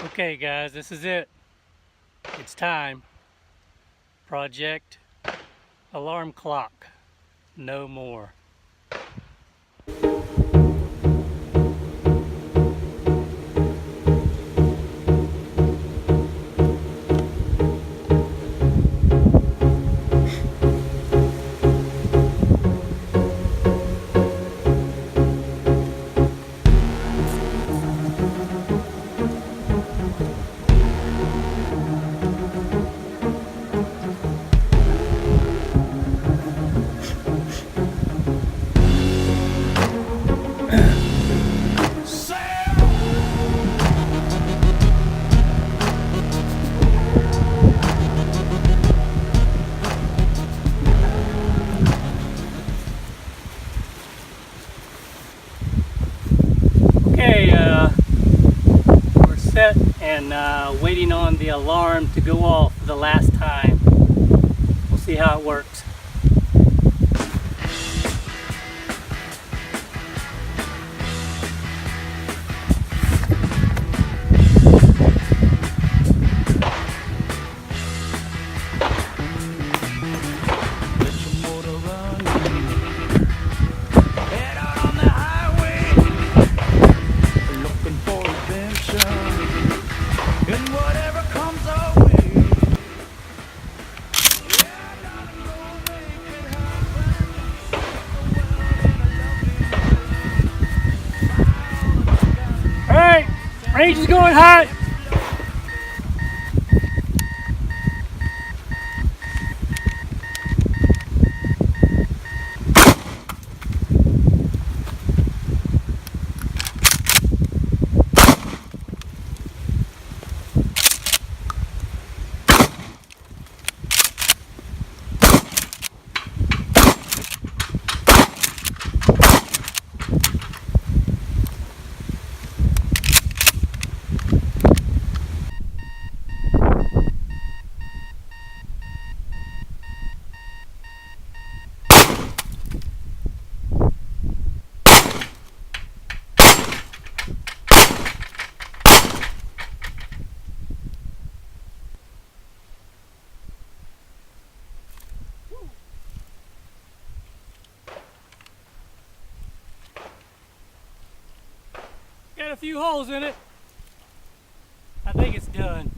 Okay guys, this is it. It's time. Project Alarm Clock. No more. Okay, we're set and waiting on the alarm to go off for the last time. We'll see how it works. Alright, range is going hot. Got a few holes in it. I think it's done.